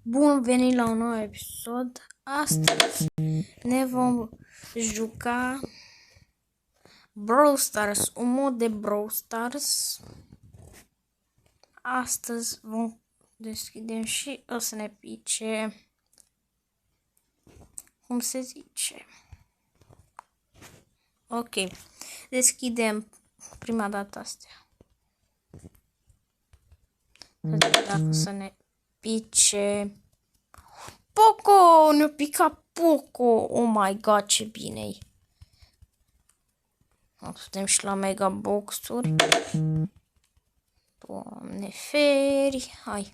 Bun venit la un nou episod. Astăzi ne vom juca Brawl Stars, un mod de Brawl Stars. Astăzi vom deschidem și o să ne pice, cum se zice. Ok, deschidem prima dată astea. Dacă o să ne pice Poco, ne-a picat Poco. Oh my god, ce bine-i. Putem și la mega box-uri. Doamne feri. Hai.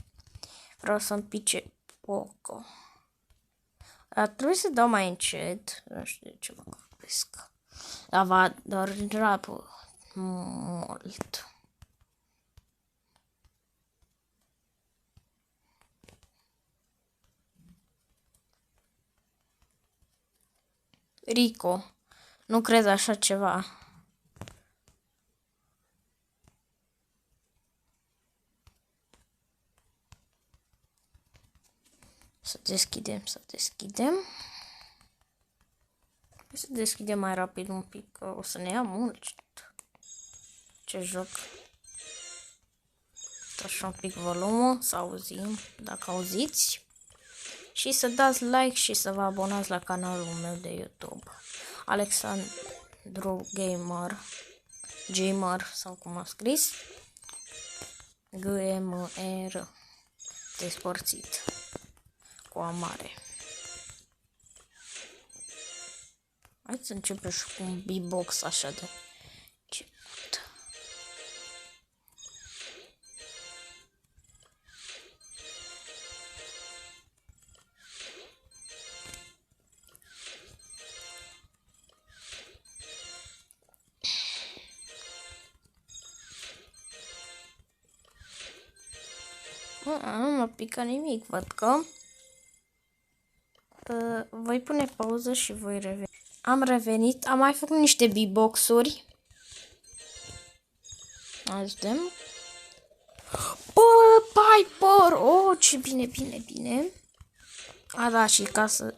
Vreau să-mi pice Poco. Dar trebuie să dau mai încet. Nu știu de ce mă grăbesc. Dar va dura mult. Rico. Nu cred așa ceva. Să deschidem. Să deschidem mai rapid un pic, că o să ne ia mult. Ce joc. Așa un pic volumul, să auzim, dacă auziți. Și să dați like și să vă abonați la canalul meu de YouTube. Alexandru Gamer sau cum a scris. GMR despărțit cu A mare. Hai să începem și cu un beatbox așa de început. Nu mă pică nimic, văd că voi pune pauză și voi reveni. Am revenit, am mai făcut niște beatbox-uri. Hai să vedem. Bă, Piper! Oh, ce bine. A, da, și ca să...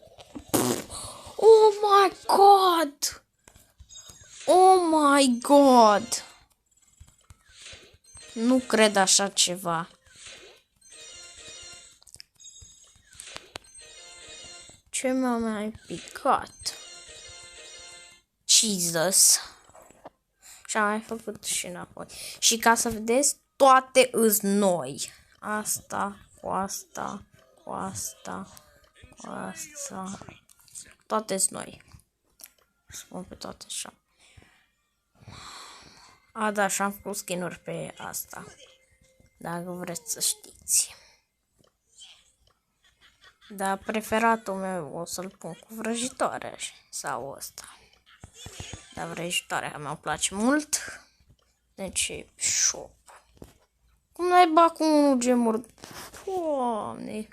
Oh my god! Oh my god! Nu cred așa ceva. Ce m-a mai picat? Jesus. Și am mai făcut și înapoi. Și ca să vedeți, toate îs noi. Asta, cu asta, cu asta, cu asta. Toate îs noi. Spun pe toate așa. A, da, și am făcut skin-uri pe asta. Dacă vreți să știți. Dar preferatul meu o să-l pun cu vrăjitoare sau ăsta. Dar vrăjitoarea mea îmi place mult. Deci e shop. Cum n-ai cu unul gemuri? Doamne,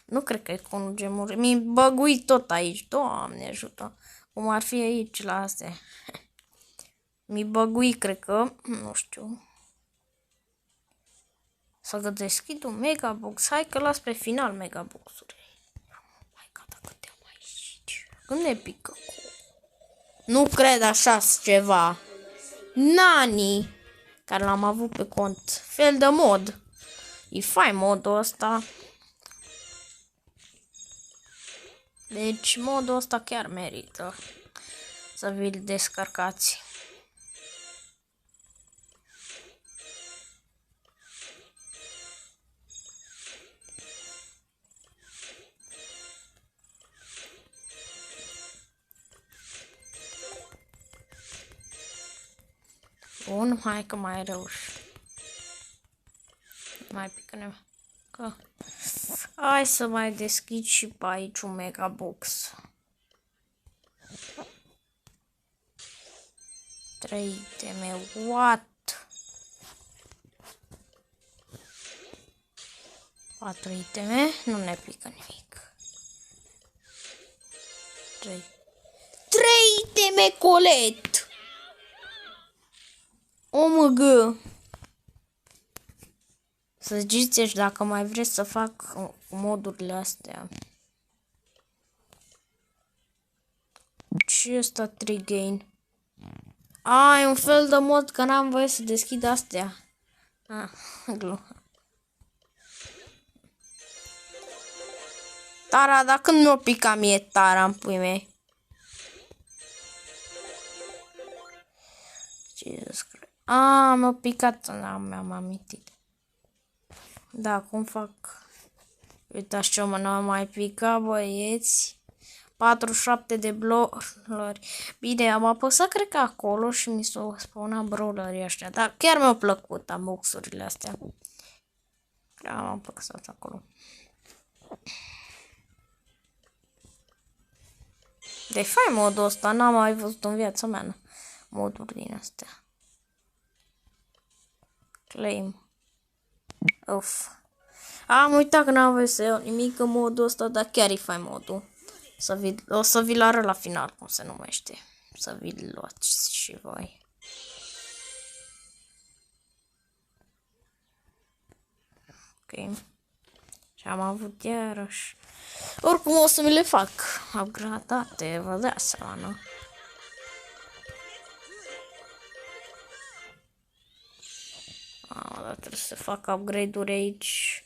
nu cred că e cu unul gemuri. Mi-i băguit tot aici. Doamne ajută. Cum ar fi aici la astea. Mi-i băguit, cred că. Nu știu. Să deschid un megabox. Hai că las pe final megabox-uri. Hai gata, câte am aici. Când ne pică cu... Nu cred așa ceva. Nani. Care l-am avut pe cont. Fel de mod. E fain modul ăsta. Deci modul ăsta chiar merită să vi-l descărcați. Bun, hai că mai reuși. Mai pică că... Hai să mai deschid și pe aici un megabox. 3 iteme, what? 4 iteme, nu ne pică nimic. 3 iteme, colet! O, mă, gă! Să ziceți dacă mai vreți să fac modurile astea. Ce ăsta 3 gain? E un fel de mod că n-am voie să deschid astea. Tara, dar când mi-o pica mie Tara în pui mei? Jesus Christ. Mi-a picat, mi-am amintit. Da, cum fac? Uitați ce mă n-am mai picat, băieți. 47 de brawleri. Bine, am apăsat cred că acolo și mi s-au spawnat brawlerii ăștia. Dar chiar mi-au plăcut unbox-urile astea. Cred că am apăsat acolo. De fain modul ăsta, n-am mai văzut în viața mea moduri din astea. Claim. Uf. Am uitat că n-am voie să iau nimic în modul ăsta, dar chiar e fain modul. O să vi-l arăt la final, cum se numește. Să vi-l luați și voi. Ok. Și am avut iarăși. Oricum o să mi le fac upgradate, vă dați seama, nu? Dar trebuie să fac upgrade-uri aici.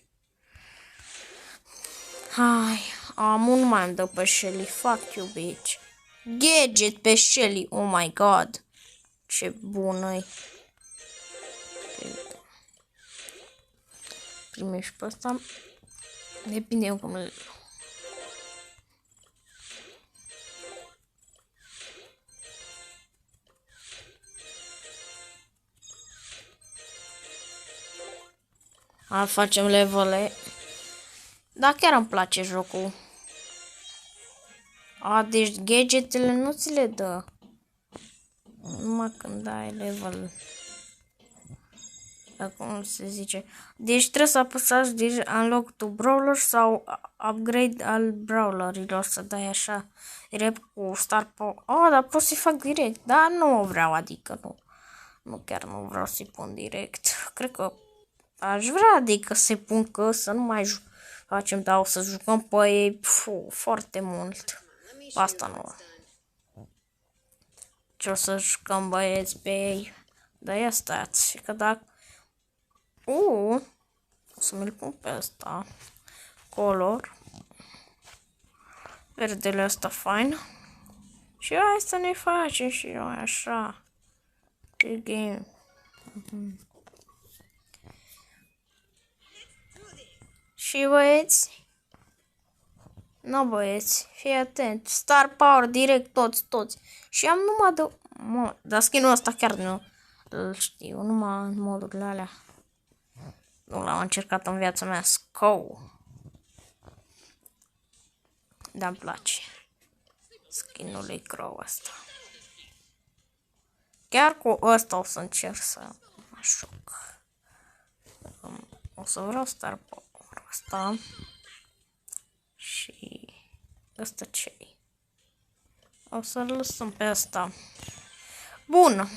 Hai, nu mai îmi dă pe Shelly, fuck you, bitch. Gadget pe Shelly, oh my god. Ce bună-i. Primești pe ăsta. Depinde cum le... Facem levele. Da, chiar îmi place jocul. Deci gadgetele nu ți le dă. Numai când ai level. Cum se zice. Deci trebuie să apăsați unlock to brawler sau upgrade al brawlerilor. Să dai așa direct cu star power. Dar pot să-i fac direct. Dar nu o vreau, adică nu. Nu, chiar nu vreau să-i pun direct. Cred că aș vrea, adică să-i pun că să nu mai facem, dar o să jucăm pe ei foarte mult. Asta nu. Ce o să jucăm, băieți, pe ei. Dar ia stați, că dacă... o să mi-l pun pe ăsta. Color. Verdele ăsta fain. Și hai să ne facem și noi așa. De game. Și băieți. Nu, băieți, fii atent. Star Power direct, toți. Și am numai de... Dar skin-ul ăsta chiar nu îl știu, numai în modurile alea. Nu l-am încercat în viața mea. Scow. Dar îmi place. Skin-ul lui Crow ăsta. Chiar cu ăsta o să încerc să mă șoc. O să vreau Star Power ăsta. Și ăsta ce-i? O să-l lăsăm pe ăsta. Bun.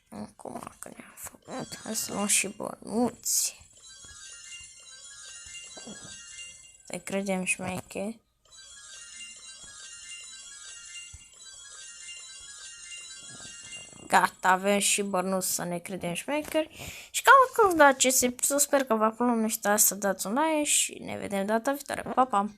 Acum că ne-am făcut, hai să luăm și bănuți. Să-i credem șmeche. Gata, avem și bănuți să ne credem șmecheri. Și cam atât, da, ce se sper că vă plăcut, nu uitați să dați un like și ne vedem data viitoare. Pa, pa!